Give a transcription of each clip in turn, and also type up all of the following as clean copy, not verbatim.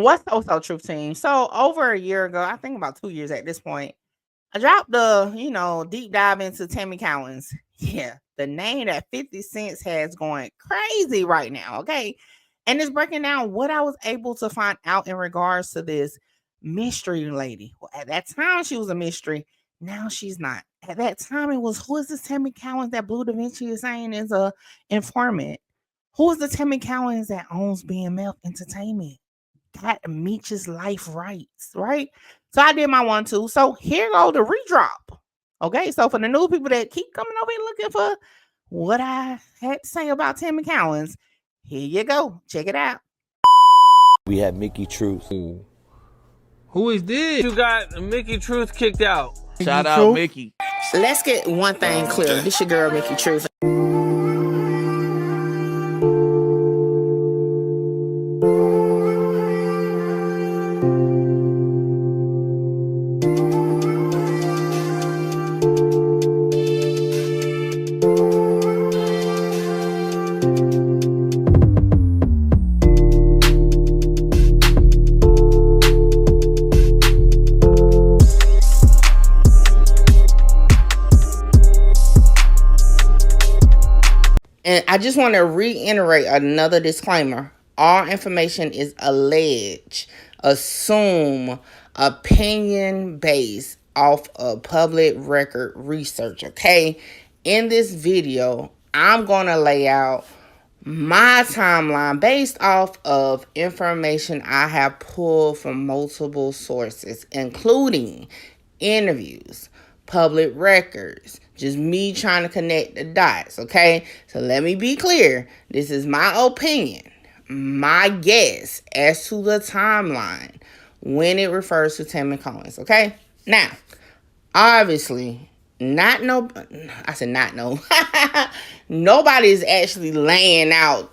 What's so truth, team? So over a year ago, I think about 2 years at this point, I dropped the, deep dive into Tammy Cowins. Yeah, the name that 50 Cent has going crazy right now. Okay. And it's breaking down what I was able to find out in regards to this mystery lady. Well, at that time, she was a mystery. Now she's not. At that time, it was, who is this Tammy Cowins that Blue Da Vinci is saying is a informant? Who is the Tammy Cowins that owns BMF Entertainment? Got Meech's life rights, right? So I did my 1-2. So here go the redrop. Okay, so for the new people that keep coming over here looking for what I had to say about Tammy Cowins, here you go. Check it out. We had Mickey Truth. Who is this? You got Mickey Truth kicked out. Shout out Mickey. Let's get one thing clear. This your girl, Mickey Truth. And I just want to reiterate another disclaimer. All information is alleged, assume, opinion based off of public record research, okay? In this video, I'm going to lay out my timeline based off of information I have pulled from multiple sources, including interviews, public records, just me trying to connect the dots, okay? So let me be clear. This is my opinion, my guess as to the timeline when it refers to Tammy Cowins, okay? Now, obviously, nobody is actually laying out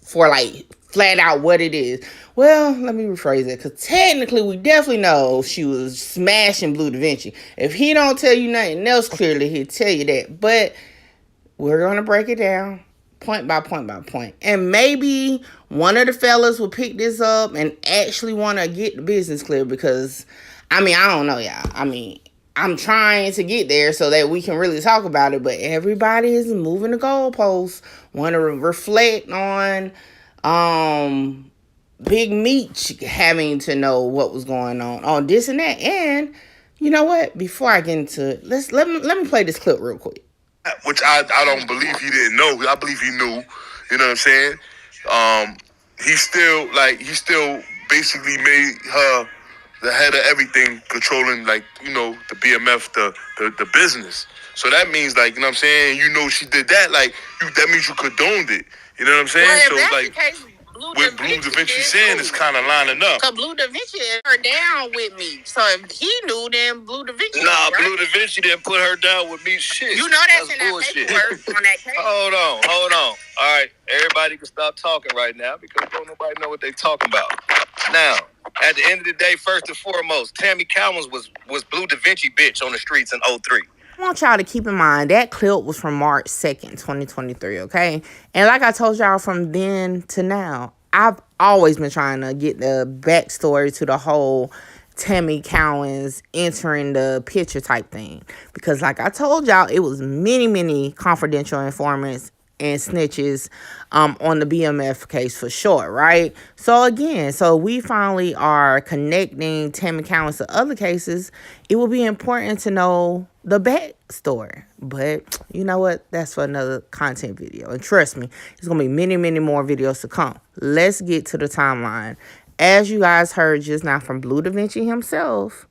for like flat out what it is. Well, let me rephrase it, because technically we definitely know she was smashing Blue Da Vinci. If he don't tell you nothing else clearly, he'll tell you that. But we're going to break it down point by point by point. And maybe one of the fellas will pick this up and actually want to get the business clear because, I don't know, y'all. I'm trying to get there so that we can really talk about it, but everybody is moving the goalposts, want to reflect on Big Meech having to know what was going on this and that. And you know what? Before I get into it, let me play this clip real quick. Which I don't believe he didn't know. I believe he knew. You know what I'm saying? He still basically made her the head of everything, controlling the BMF, the business. So that means you know what I'm saying? She did that, that means you condoned it. You know what I'm saying? Well, if that's the case, Blue Da Vinci saying is kind of lining up. Because Blue Da Vinci had her down with me. So if he knew, then Blue Da Vinci. Nah, right? Blue Da Vinci didn't put her down with me. Shit. You know that's in that paperwork on that case. Hold on. All right, everybody can stop talking right now because don't nobody know what they talking about. Now, at the end of the day, first and foremost, Tammy Cowins was Blue Da Vinci bitch on the streets in 03. I want y'all to keep in mind that clip was from March 2nd, 2023, okay? And like I told y'all from then to now, I've always been trying to get the backstory to the whole Tammy Cowins entering the picture type thing. Because like I told y'all, it was many confidential informants and snitches on the BMF case for sure, right? So again, we finally are connecting Tammy Cowins to other cases. It will be important to know the backstory. But you know what? That's for another content video. And trust me, there's going to be many more videos to come. Let's get to the timeline. As you guys heard just now from Blue Da Vinci himself,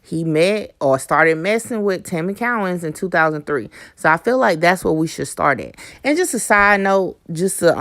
he met or started messing with Tammy Cowins in 2003. So I feel like that's where we should start at. And just a side note, just to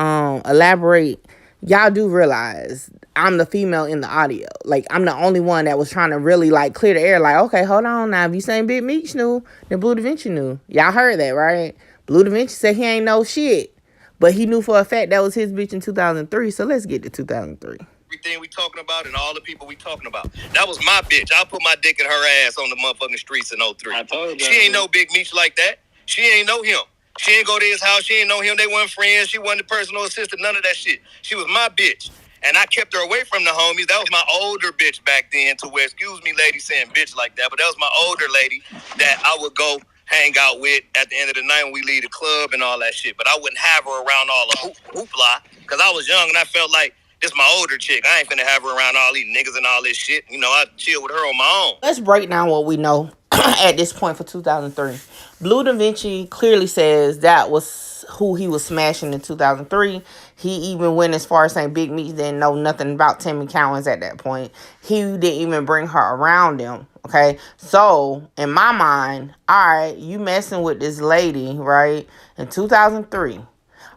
elaborate, y'all do realize I'm the female in the audio. Like, I'm the only one that was trying to really, clear the air. Like, okay, hold on now. If you saying Big Meech knew, then Blue Da Vinci knew. Y'all heard that, right? Blue Da Vinci said he ain't know shit. But he knew for a fact that was his bitch in 2003. So let's get to 2003. Everything we talking about and all the people we talking about. That was my bitch. I put my dick in her ass on the motherfucking streets in 03. I told you. She ain't no Big Meech like that. She ain't know him. She ain't go to his house. She ain't know him. They weren't friends. She wasn't the personal assistant. None of that shit. She was my bitch. And I kept her away from the homies. That was my older bitch back then, to where, excuse me, lady, saying bitch like that, but that was my older lady that I would go hang out with at the end of the night when we leave the club and all that shit. But I wouldn't have her around all the hoopla, because I was young and I felt like, this my older chick. I ain't finna have her around all these niggas and all this shit. You know, I chill with her on my own. Let's break down what we know at this point for 2003. Blue Da Vinci clearly says that was who he was smashing in 2003. He even went as far as saying Big Meech didn't know nothing about Tammy Cowins at that point. He didn't even bring her around him. Okay, so in my mind, all right, you messing with this lady, right, in 2003.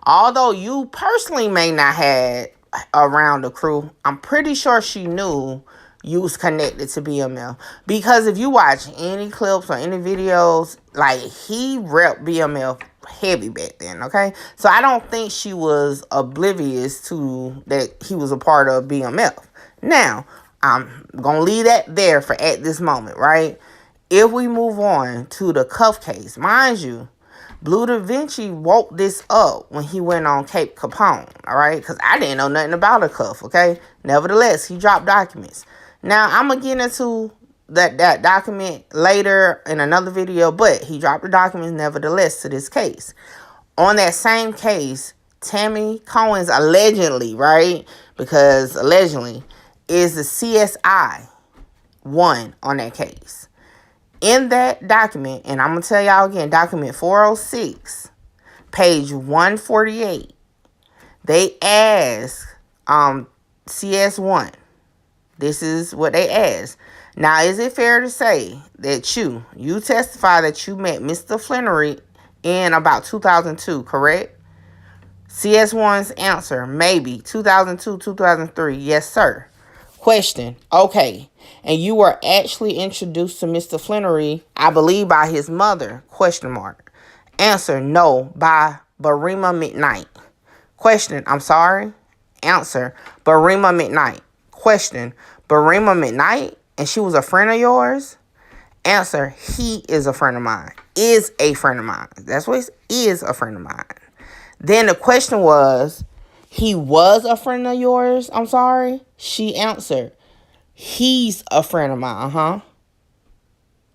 Although you personally may not have around the crew, I'm pretty sure she knew you was connected to BMF, because if you watch any clips or any videos, like, he repped BMF heavy back then. Okay, so I don't think she was oblivious to that he was a part of BMF. Now I'm gonna leave that there for at this moment, right? If we move on to the cuff case, mind you, Blue Da Vinci woke this up when he went on Cape Capone, all right? Because I didn't know nothing about a cuff, okay? Nevertheless, he dropped documents. Now, I'm going to get into that document later in another video, but he dropped the documents nevertheless to this case. On that same case, Tammy Cowins allegedly, right? Because allegedly, is the CSI 1 on that case. In that document, and I'm going to tell y'all again, document 406, page 148, they ask CS1. This is what they ask. Now, is it fair to say that you testify that you met Mr. Flannery in about 2002, correct? CS1's answer, maybe. 2002, 2003, yes, sir. Question, okay, and you were actually introduced to Mr. Flannery, I believe, by his mother, question mark. Answer, no, by Barima McKnight. Question, I'm sorry. Answer, Barima McKnight. Question, Barima McKnight, and she was a friend of yours? Answer, he is a friend of mine. Is a friend of mine. That's what it is, a friend of mine. Then the question was, he was a friend of yours? I'm sorry. She answered, he's a friend of mine.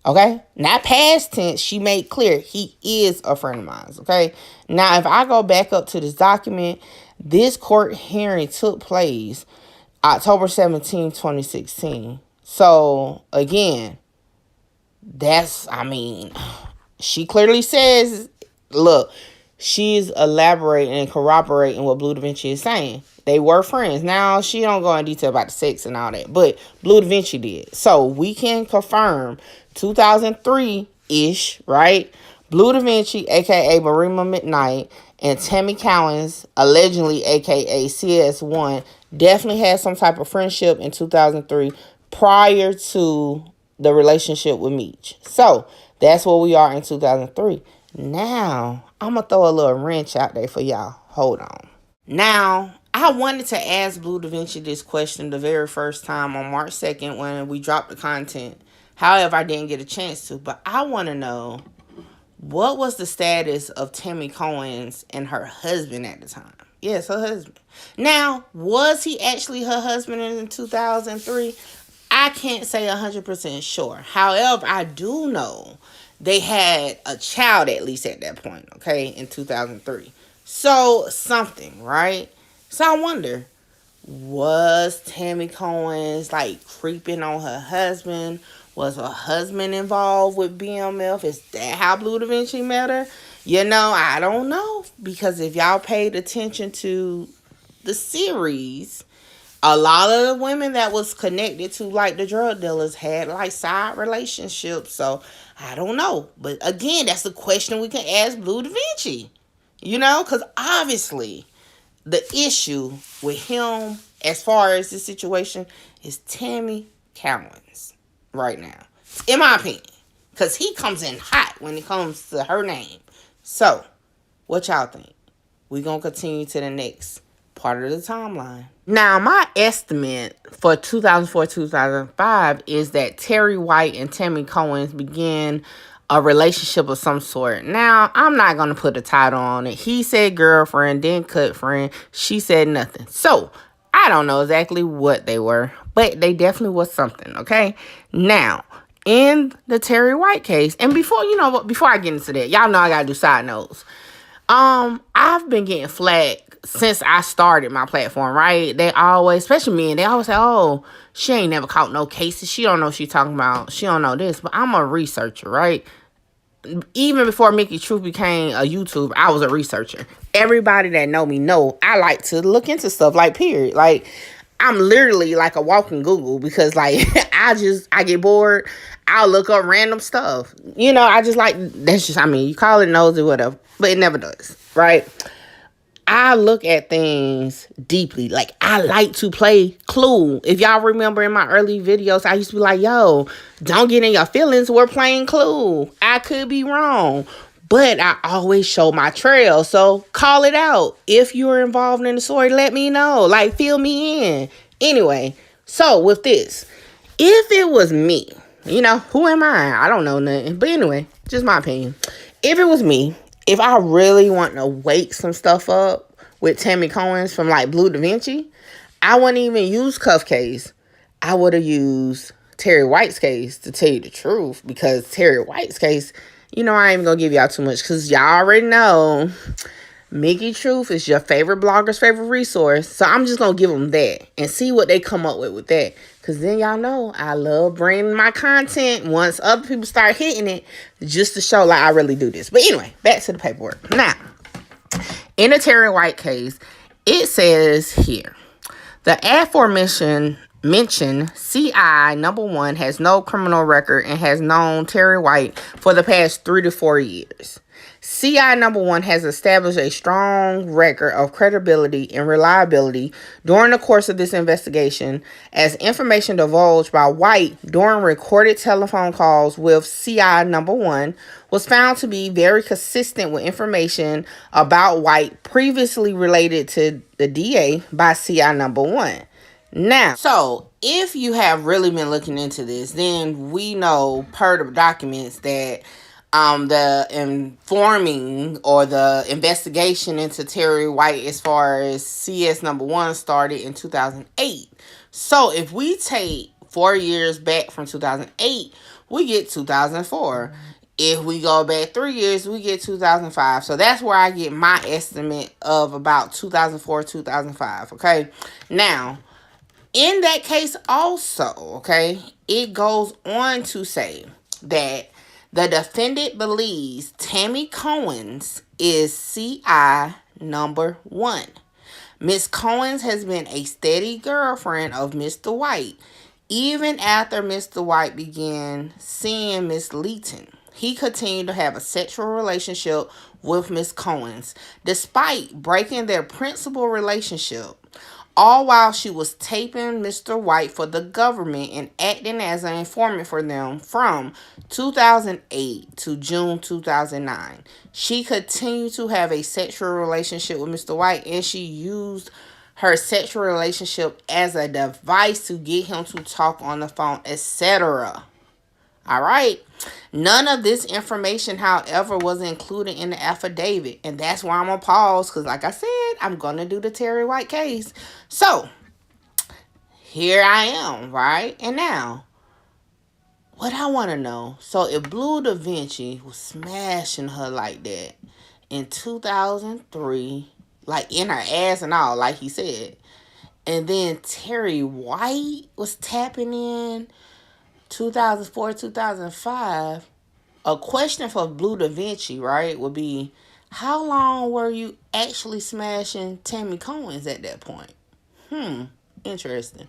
Okay? Not past tense. She made clear he is a friend of mine. Okay? Now, if I go back up to this document, this court hearing took place October 17, 2016. So, again, she clearly says, look, she's elaborating and corroborating what Blue Da Vinci is saying. They were friends. Now, she don't go in detail about the sex and all that, but Blue Da Vinci did. So, we can confirm 2003-ish, right? Blue Da Vinci, a.k.a. Barima McKnight, and Tammy Cowins, allegedly, a.k.a. CS1, definitely had some type of friendship in 2003 prior to the relationship with Meech. So, that's where we are in 2003. Now, I'm going to throw a little wrench out there for y'all. Hold on. Now, I wanted to ask Blue Da Vinci this question the very first time on March 2nd when we dropped the content. However, I didn't get a chance to. But I want to know, what was the status of Tammy Cowins and her husband at the time? Yes, her husband. Now, was he actually her husband in 2003? I can't say 100% sure. However, I do know they had a child at least at that point, okay, in 2003. So, something, right? So, I wonder, was Tammy Cowins, like, creeping on her husband? Was her husband involved with BMF? Is that how Blue Da Vinci met her? You know, I don't know. Because if y'all paid attention to the series, a lot of the women that was connected to, like, the drug dealers had, like, side relationships. So, I don't know. But, again, that's the question we can ask Blue Da Vinci. You know, because obviously the issue with him as far as this situation is Tammy Cowins right now, in my opinion, because he comes in hot when it comes to her name. So, what y'all think? We're going to continue to the next part of the timeline. Now, my estimate for 2004-2005 is that Terry White and Tammy Cowins began a relationship of some sort. Now, I'm not going to put a title on it. He said girlfriend, then cut friend. She said nothing. So, I don't know exactly what they were, but they definitely was something, okay? Now, in the Terry White case, and before I get into that, y'all know I gotta do side notes. I've been getting flack since I started my platform, right? They always, especially men, they always say, oh, she ain't never caught no cases. She don't know what she talking about. She don't know this. But I'm a researcher, right? Even before Mickey Truth became a YouTuber, I was a researcher. Everybody that know me know I like to look into stuff, like, period. Like, I'm literally like a walking Google because, like, I get bored. I'll look up random stuff. You know, I just like, that's just, I mean, you call it nosy, whatever, but it never does, right? I look at things deeply. Like, I like to play Clue. If y'all remember in my early videos, I used to be like, yo, don't get in your feelings. We're playing Clue. I could be wrong, but I always show my trail. So call it out. If you're involved in the story, let me know. Like, fill me in. Anyway, so with this, if it was me, you know, who am I? I don't know nothing. But anyway, just my opinion. If it was me, if I really want to wake some stuff up with Tammy Cowins from, like, Blue Da Vinci, I wouldn't even use Cuff case. I would have used Terry White's case, to tell you the truth, because Terry White's case, you know, I ain't even going to give y'all too much because y'all already know Mickey Truth is your favorite blogger's favorite resource. So I'm just going to give them that and see what they come up with that. Because then y'all know I love bringing my content once other people start hitting it, just to show like I really do this. But anyway, back to the paperwork. Now, in the Terry White case, it says here, the aforementioned CI number 1 has no criminal record and has known Terry White for the past 3 to 4 years. CI number 1 has established a strong record of credibility and reliability during the course of this investigation, as information divulged by White during recorded telephone calls with CI number 1 was found to be very consistent with information about White previously related to the DA by CI number 1. Now, so if you have really been looking into this, then we know per the documents that the informing or the investigation into Terry White as far as CS number 1 started in 2008. So if we take 4 years back from 2008, we get 2004. If we go back 3 years, we get 2005. So that's where I get my estimate of about 2004, 2005. Okay. Now, in that case also, okay, it goes on to say that the defendant believes Tammy Cowins is CI number 1. Miss Cowins has been a steady girlfriend of Mr. White, even after Mr. White began seeing Miss Leeton. He continued to have a sexual relationship with Miss Cowins, despite breaking their principal relationship, all while she was taping Mr. White for the government and acting as an informant for them from 2008 to June 2009. She continued to have a sexual relationship with Mr. White, and she used her sexual relationship as a device to get him to talk on the phone, etc. All right. None of this information, however, was included in the affidavit. And that's why I'm going to pause. Because like I said, I'm going to do the Terry White case. So, here I am, right? And now, what I want to know. So, if Blue Da Vinci was smashing her like that in 2003, like in her ass and all, like he said, and then Terry White was tapping in 2004, 2005, a question for Blue Da Vinci, right, would be, how long were you actually smashing Tammy Cowins at that point? Interesting.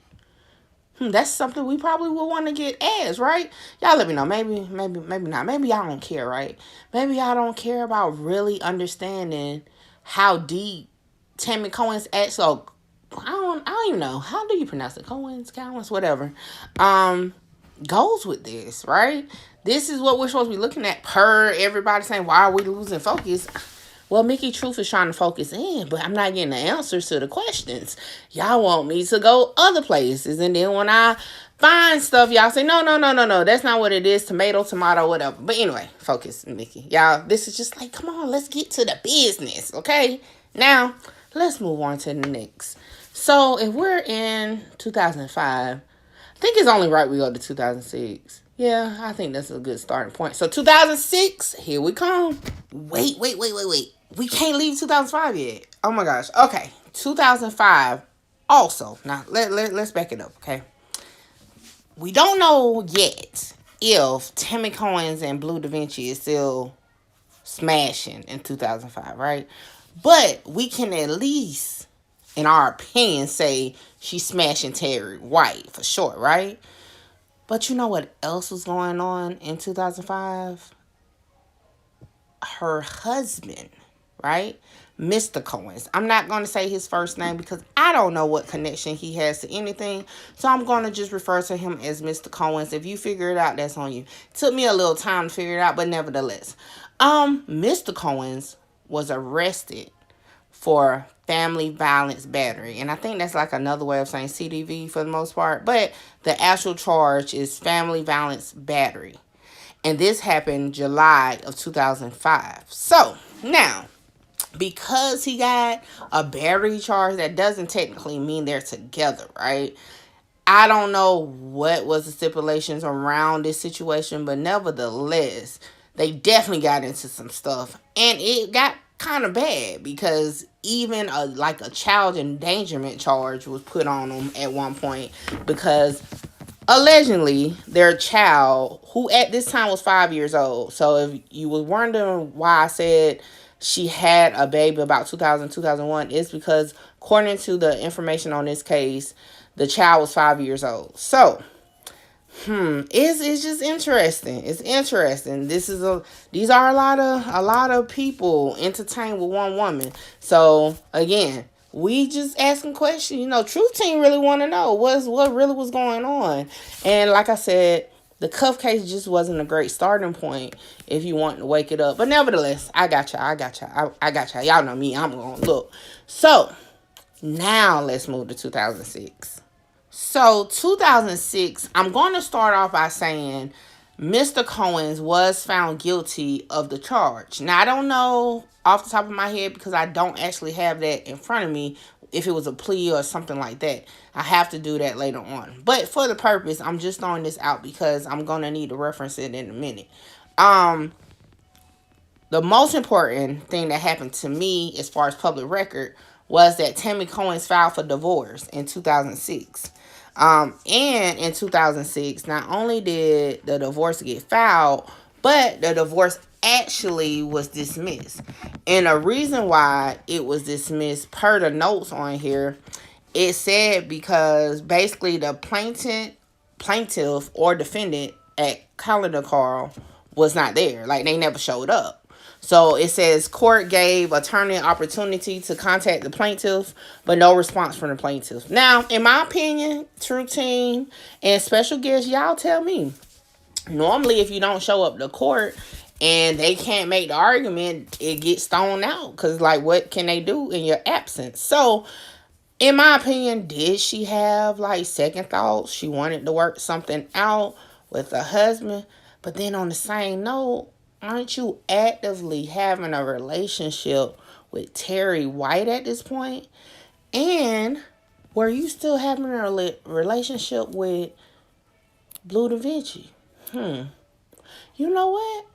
That's something we probably would want to get asked, right? Y'all let me know. Maybe not. Maybe y'all don't care, right? Maybe y'all don't care about really understanding how deep Tammy Cowins actually, I don't even know. How do you pronounce it? Cowins, whatever. Goes with this, right? This is what we're supposed to be looking at per everybody saying, why are we losing focus? Well, Mickey Truth is trying to focus in, but I'm not getting the answers to the questions. Y'all want me to go other places. And then when I find stuff, y'all say, no. That's not what it is. Tomato, whatever. But anyway, focus, Mickey. Y'all, this is just like, come on, let's get to the business, okay? Now, let's move on to the next. So if we're in 2005, I think it's only right we go to 2006. Yeah, I think that's a good starting point. So 2006, here we come. Wait. We can't leave 2005 yet. Oh my gosh. Okay, 2005. Also, now let's back it up, okay? We don't know yet if Tammy Cowins and Blue Da Vinci is still smashing in 2005, right? But we can at least, in our opinion, say she's smashing Terry White for sure, right? But you know what else was going on in 2005? Her husband, right? Mr. Cowins. I'm not going to say his first name because I don't know what connection he has to anything. So I'm going to just refer to him as Mr. Cowins. If you figure it out, that's on you. It took me a little time to figure it out, but nevertheless. Mr. Cowins was arrested for family violence battery. And I think that's like another way of saying CDV for the most part. But the actual charge is family violence battery. And this happened July of 2005. So, now, because he got a battery charge, that doesn't technically mean they're together, right? I don't know what was the stipulations around this situation, but nevertheless, they definitely got into some stuff. And it got kind of bad because even a child endangerment charge was put on them at one point because allegedly their child, who at this time was 5 years old. So if you was wondering why I said she had a baby about 2001, it's because according to the information on this case, the child was 5 years old. So, it's just interesting. It's interesting. These are a lot of people entertained with one woman. So again, we just asking questions. You know, Truth Team really want to know what really was going on. And like I said, the cuff case just wasn't a great starting point if you want to wake it up. But nevertheless, I got y'all. Y'all know me. I'm going to look. So now let's move to 2006. So 2006, I'm going to start off by saying Mr. Cowins was found guilty of the charge. Now, I don't know off the top of my head because I don't actually have that in front of me if it was a plea or something like that. I have to do that later on. But for the purpose, I'm just throwing this out because I'm going to need to reference it in a minute. The most important thing that happened to me as far as public record was that Tammy Cowins filed for divorce in 2006. And in 2006, not only did the divorce get filed, but the divorce actually was dismissed. And the reason why it was dismissed, per the notes on here, it said because basically the plaintiff or defendant at Calendar Carl was not there. Like, they never showed up. So it says court gave attorney an opportunity to contact the plaintiff, but no response from the plaintiff. Now, in my opinion, True Team and special guests, y'all tell me. Normally, if you don't show up to court and they can't make the argument, it gets thrown out. Because, like, what can they do in your absence? So, in my opinion, did she have, like, second thoughts? She wanted to work something out with her husband. But then on the same note, aren't you actively having a relationship with Terry White at this point? And were you still having a relationship with Blue Da Vinci? You know what?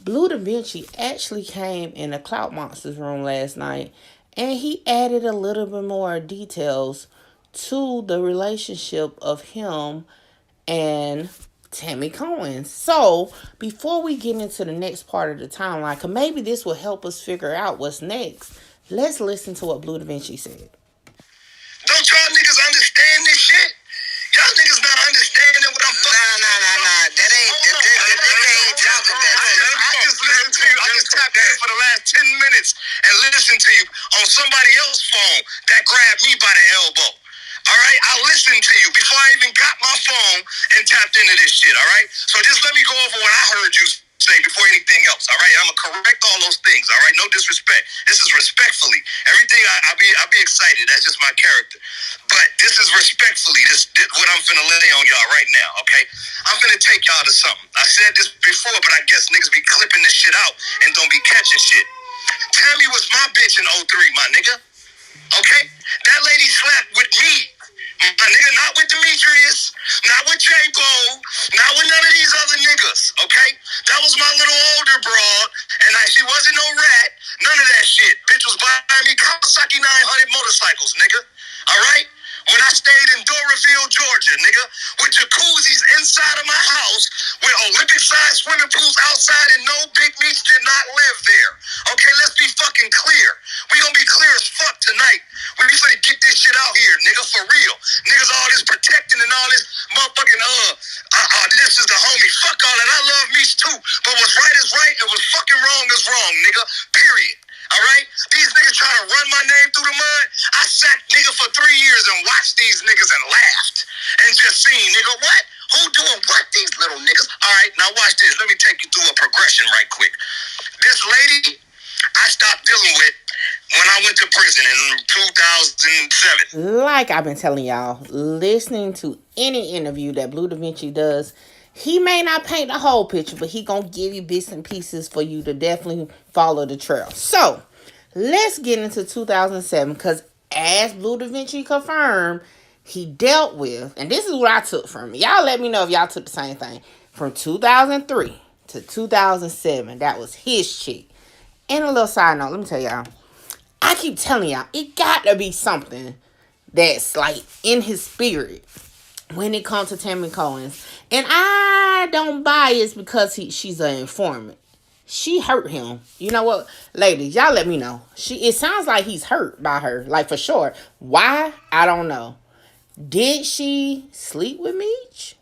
Blue Da Vinci actually came in the Clout Monsters room last night, and he added a little bit more details to the relationship of him and Tammy Cowins. So, before we get into the next part of the timeline, because maybe this will help us figure out what's next, let's listen to what Blue Da Vinci said. Don't y'all niggas understand this shit? Y'all niggas not understanding what I'm fucking. Nah. That ain't talking that. I just listened to you. I just tapped in for the last 10 minutes and listened to you on somebody else's phone that grabbed me by the elbow. All right, I listened to you before I even got my phone and tapped into this shit. All right, so just let me go over what I heard you say before anything else. All right, I'm gonna correct all those things. All right, no disrespect. This is respectfully. Everything I'll be excited. That's just my character. But this is respectfully. This what I'm finna lay on y'all right now. Okay, I'm finna take y'all to something. I said this before, but I guess niggas be clipping this shit out and don't be catching shit. Tammy was my bitch in 03, my nigga. Okay? That lady slept with me. My nigga, not with Demetrius, not with J. Bo, not with none of these other niggas, okay? That was my little older broad, and she wasn't no rat, none of that shit. Bitch was buying me Kawasaki 900 motorcycles, nigga. All right? When I stayed in Doraville, Georgia, nigga, with jacuzzis inside of my house, with Olympic-sized swimming pools outside, and no Big Meech did not live there. Okay, let's be fucking clear. We gonna be clear as fuck tonight. We finna get this shit out here, nigga, for real. Niggas all this protecting and all this motherfucking, this is the homie. Fuck all that. I love Meech too. But what's right is right, and what's fucking wrong is wrong, nigga. Period. All right? These niggas trying to run my name through the mud. I sat nigga for 3 years and watched these niggas and laughed. And just seen, nigga, what? Who doing what? These little niggas. All right, now watch this. Let me take you through a progression right quick. This lady I stopped dealing with when I went to prison in 2007. Like I've been telling y'all, listening to any interview that Blue Da Vinci does, he may not paint the whole picture, but he gonna give you bits and pieces for you to definitely follow the trail. So, let's get into 2007, because as Blue Da Vinci confirmed, he dealt with, and this is what I took from it. Y'all let me know if y'all took the same thing. From 2003 to 2007, that was his chick. And a little side note, let me tell y'all, I keep telling y'all, it got to be something that's like in his spirit when it comes to Tammy Cowins. And I don't buy it because she's an informant. She hurt him. You know what? Ladies, y'all let me know. It sounds like he's hurt by her. Like for sure. Why? I don't know. Did she sleep with Meech?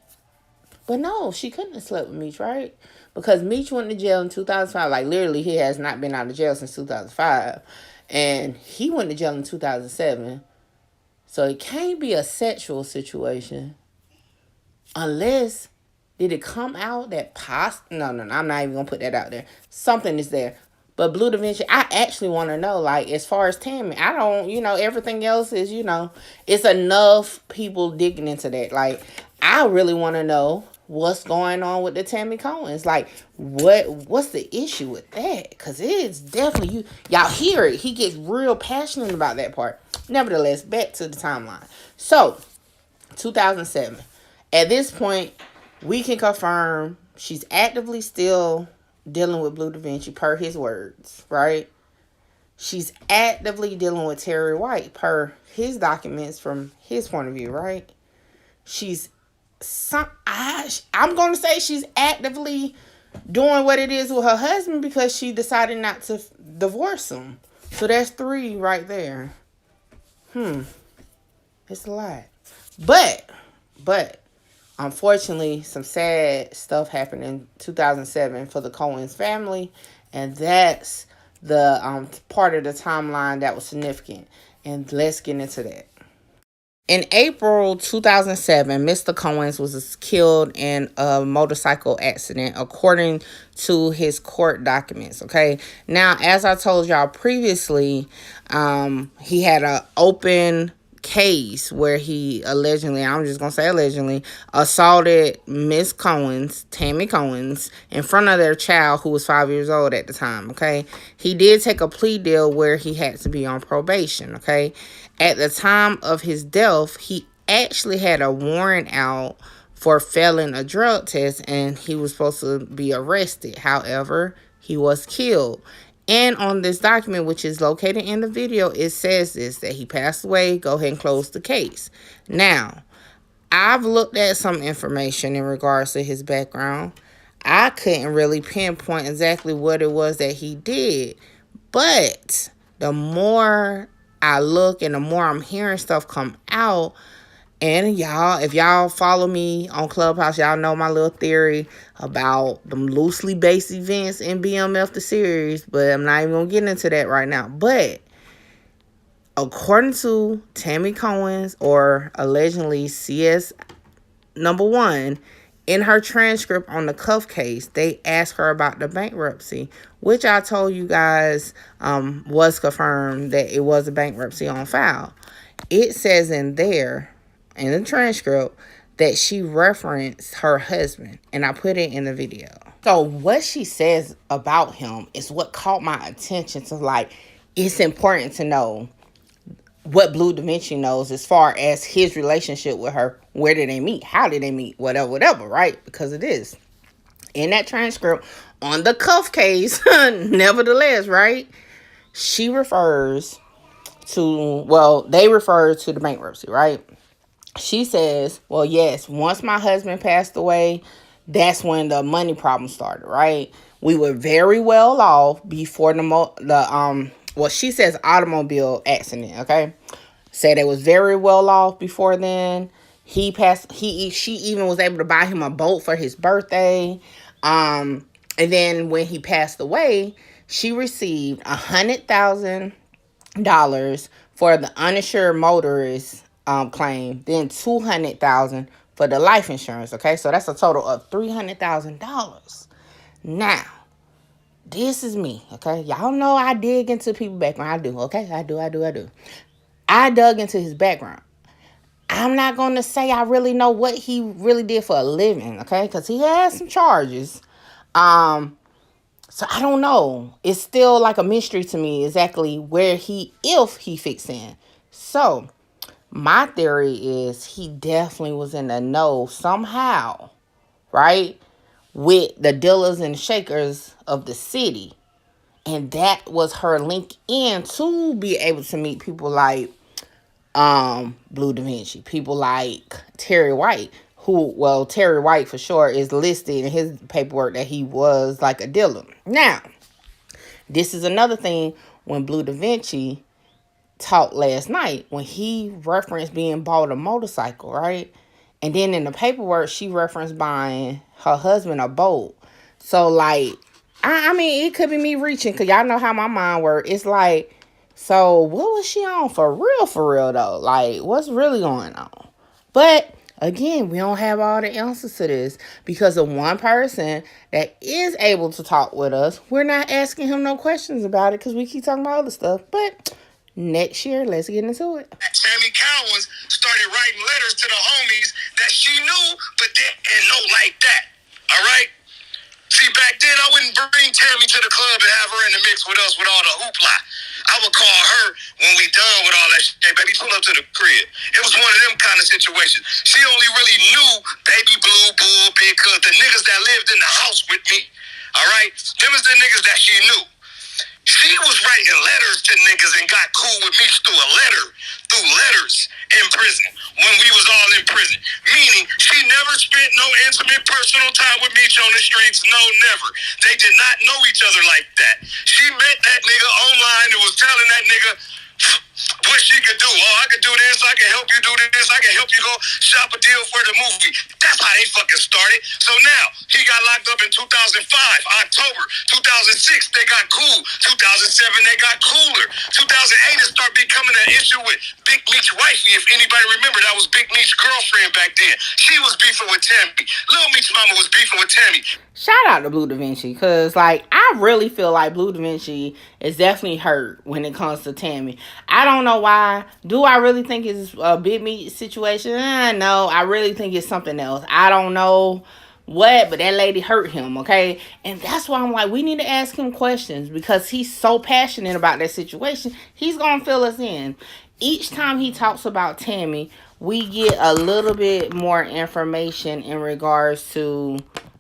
But no, she couldn't have slept with Meech, right? Because Meech went to jail in 2005. Like literally, he has not been out of jail since 2005. And he went to jail in 2007. So it can't be a sexual situation. Unless, did it come out that No, I'm not even going to put that out there. Something is there. But Blue Da Vinci, I actually want to know, like, as far as Tammy, I don't, everything else is, it's enough people digging into that. Like, I really want to know what's going on with the Tammy Cowins. Like, what's the issue with that? Because it's definitely, y'all hear it. He gets real passionate about that part. Nevertheless, back to the timeline. So, 2007. At this point, we can confirm she's actively still dealing with Blue Da Vinci per his words, right? She's actively dealing with Terry White per his documents from his point of view, right? I'm going to say she's actively doing what it is with her husband because she decided not to divorce him. So that's 3 right there. It's a lot. But unfortunately, some sad stuff happened in 2007 for the Cowins family, and that's the part of the timeline that was significant. And let's get into that. In April 2007, Mr. Cowins was killed in a motorcycle accident, according to his court documents, okay? Now, as I told y'all previously, he had an open case where he allegedly, I'm just going to say allegedly, assaulted Miss Cowins, Tammy Cowins, in front of their child who was 5 years old at the time, okay? He did take a plea deal where he had to be on probation, okay? At the time of his death, he actually had a warrant out for failing a drug test, and he was supposed to be arrested. However, he was killed. And on this document, which is located in the video, it says that he passed away. Go ahead and close the case. Now, I've looked at some information in regards to his background. I couldn't really pinpoint exactly what it was that he did. But the more I look and the more I'm hearing stuff come out, and y'all, if y'all follow me on Clubhouse, y'all know my little theory about them loosely based events in BMF the series, but I'm not even going to get into that right now. But according to Tammy Cowins, or allegedly CS number 1, in her transcript on the cuff case, they asked her about the bankruptcy, which I told you guys was confirmed that it was a bankruptcy on file. It says in there, in the transcript, that she referenced her husband, and I put it in the video. So what she says about him is what caught my attention to, like, it's important to know what Blue Da Vinci knows as far as his relationship with her. Where did they meet? How did they meet? Whatever, right? Because it is. In that transcript, on the cuff case, nevertheless, right? She refers to, they refer to the bankruptcy, right? She says, well, yes, once my husband passed away, that's when the money problem started, right? We were very well off before she says automobile accident, okay? Said it was very well off before then. She even was able to buy him a boat for his birthday. And then when he passed away, she received $100,000 for the uninsured motorist claim, then $200,000 for the life insurance. Okay, so that's a total of $300,000. Now, this is me. Okay, y'all know I dig into people's background. I do. Okay, I do. I dug into his background. I'm not going to say I really know what he really did for a living, okay? Because he has some charges. So I don't know. It's still like a mystery to me exactly if he fits in. So my theory is he definitely was in the know somehow, right? With the dealers and shakers of the city. And that was her link in to be able to meet people like Blue Da Vinci, people like Terry White, Terry White for sure is listed in his paperwork that he was like a dealer. Now, this is another thing when Blue Da Vinci talked last night, when he referenced being bought a motorcycle, right? And then in the paperwork, she referenced buying her husband a boat. So, like, I mean, it could be me reaching, because y'all know how my mind works. It's like, so what was she on for real, though? Like, what's really going on? But, again, we don't have all the answers to this, because of one person that is able to talk with us. We're not asking him no questions about it, because we keep talking about other stuff. But next year, let's get into it. Tammy Cowins started writing letters to the homies that she knew, but didn't know like that. All right? See, back then, I wouldn't bring Tammy to the club and have her in the mix with us with all the hoopla. I would call her when we done with all that shit. Hey, baby, pull up to the crib. It was one of them kind of situations. She only really knew Baby Blue, Bull, Big Cuz, the niggas that lived in the house with me. All right? Them is the niggas that she knew. She was writing letters to niggas and got cool with me through letters in prison when we was all in prison. Meaning, she never spent no intimate personal time with Meech on the streets. No, never. They did not know each other like that. She met that nigga online and was telling that nigga what she could do. Oh, I could do this. I can help you do this. I can help you go shop a deal for the movie. That's how they fucking started. So now, he got locked up in 2005, October. 2006, they got cool. 2007, they got cooler. 2008, it started becoming an issue with Big Meech wifey. If anybody remember, that was Big Meech's girlfriend back then. She was beefing with Tammy. Lil Meech's mama was beefing with Tammy. Shout out to Blue Da Vinci, because, like, I really feel like Blue Da Vinci is definitely hurt when it comes to Tammy. I don't know why. Do I really think it's a Big Meech situation? No, I really think it's something else. I don't know what, but that lady hurt him, okay? And that's why I'm like, we need to ask him questions, because he's so passionate about that situation. He's going to fill us in. Each time he talks about Tammy, we get a little bit more information in regards to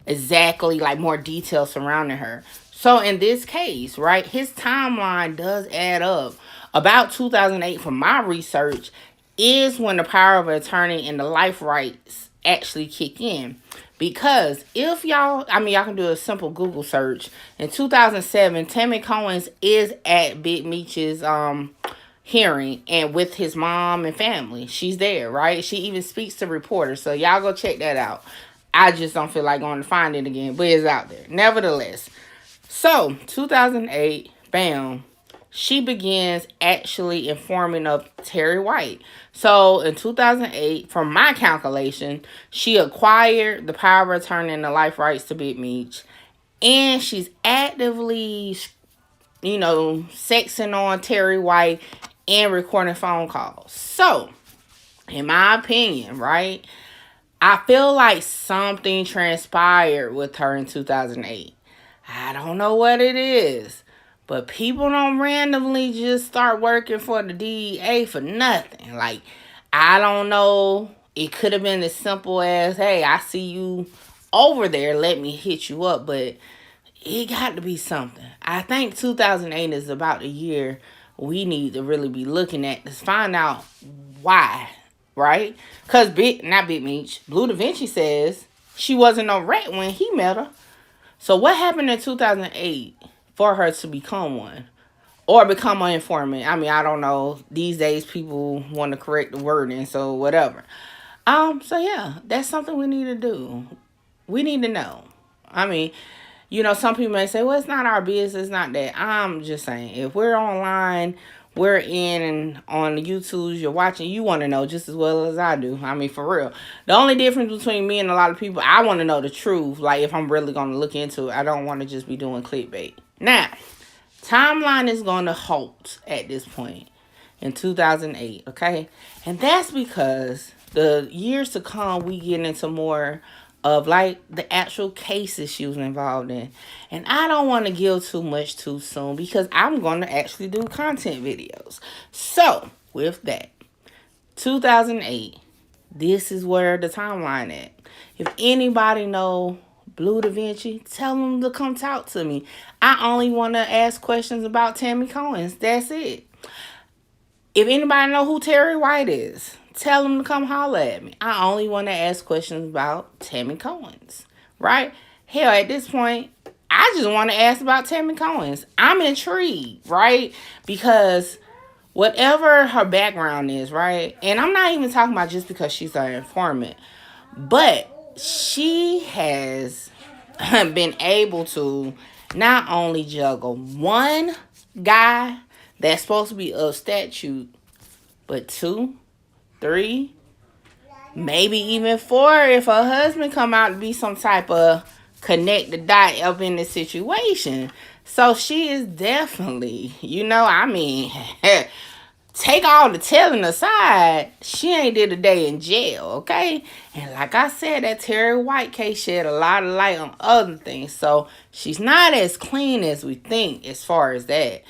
exactly, like, more details surrounding her. So in this case, right, his timeline does add up. About 2008, from my research, is when the power of attorney and the life rights actually kick in. Because if y'all can do a simple Google search. In 2007, Tammy Cowins is at Big Meech's hearing, and with his mom and family. She's there, right? She even speaks to reporters. So y'all go check that out. I just don't feel like going to find it again, but it's out there. Nevertheless, so 2008, bam, she begins actually informing of Terry White. So in 2008, from my calculation, she acquired the power of attorney and the life rights to Big Meech, and she's actively, sexing on Terry White and recording phone calls. So, in my opinion, right, I feel like something transpired with her in 2008. I don't know what it is, But people don't randomly just start working for the DEA for nothing. Like, I don't know. It could have been as simple as, hey, I see you over there. Let me hit you up. But it got to be something. I think 2008 is about the year we need to really be looking at to find out why, right? Because not Big Meech, Blue Da Vinci says she wasn't no rat when he met her. So what happened in 2008 for her to become one? Or become an informant? I mean, I don't know. These days, people want to correct the wording, so whatever. So yeah, that's something we need to do. We need to know. I mean, you know, some people may say, well, it's not our business, it's not that. I'm just saying, if we're online, we're in and on the YouTubes, you're watching, you want to know just as well as I do. I mean, for real. The only difference between me and a lot of people, I want to know the truth. Like, if I'm really going to look into it, I don't want to just be doing clickbait. Now, timeline is going to halt at this point in 2008, okay? And that's because the years to come, we get into more of like the actual cases she was involved in. And I don't want to give too much too soon because I'm going to actually do content videos. So with that, 2008, this is where the timeline at. If anybody know Blue Da Vinci, tell them to come talk to me. I only want to ask questions about Tammy Cowins. That's it. If anybody know who Terry White is, tell them to come holler at me. I only want to ask questions about Tammy Cowins, right? Hell, at this point, I just want to ask about Tammy Cowins. I'm intrigued, right? Because whatever her background is, right? And I'm not even talking about just because she's an informant, but she has been able to not only juggle one guy that's supposed to be of statute, but 2, 3, maybe even 4 if her husband come out to be some type of connect the dot up in the situation. So she is definitely, you know, I mean, take all the telling aside, she ain't did a day in jail, okay? And like I said, that Terry White case shed a lot of light on other things. So she's not as clean as we think as far as that.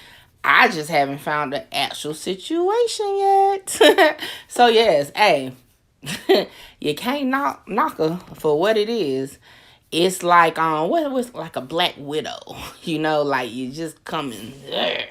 I just haven't found the actual situation yet. So yes, hey, you can't knock her for what it is. It's like what was like a black widow, you know, like you just coming there.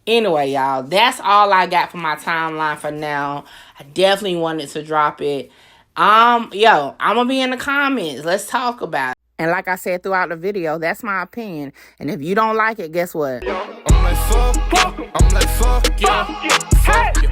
Anyway, y'all, that's all I got for my timeline for now. I definitely wanted to drop it. Yo, I'm gonna be in the comments. Let's talk about it. And like I said throughout the video, that's my opinion. And if you don't like it, guess what? I'm like, fuck yeah. Fuck yeah.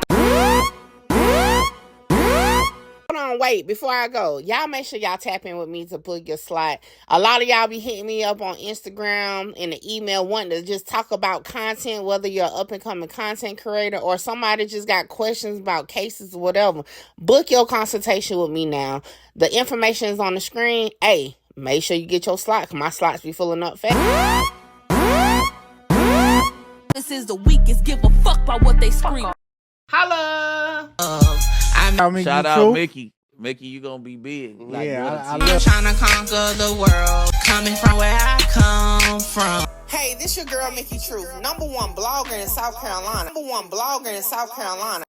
Hold on, wait, before I go, y'all make sure y'all tap in with me to book your slot. A lot of y'all be hitting me up on Instagram and the email wanting to just talk about content, whether you're an up-and-coming content creator or somebody just got questions about cases or whatever. Book your consultation with me now. The information is on the screen. Hey, make sure you get your slot, because my slots be filling up fast. This is the weakest, give a fuck about what they scream. Holla! Shout out Mickey. Mickey, you gonna be big. Like, yeah, I'm trying to conquer the world, coming from where I come from. Hey, this your girl, Mickey Truth, #1 blogger in South Carolina. #1 blogger in South Carolina.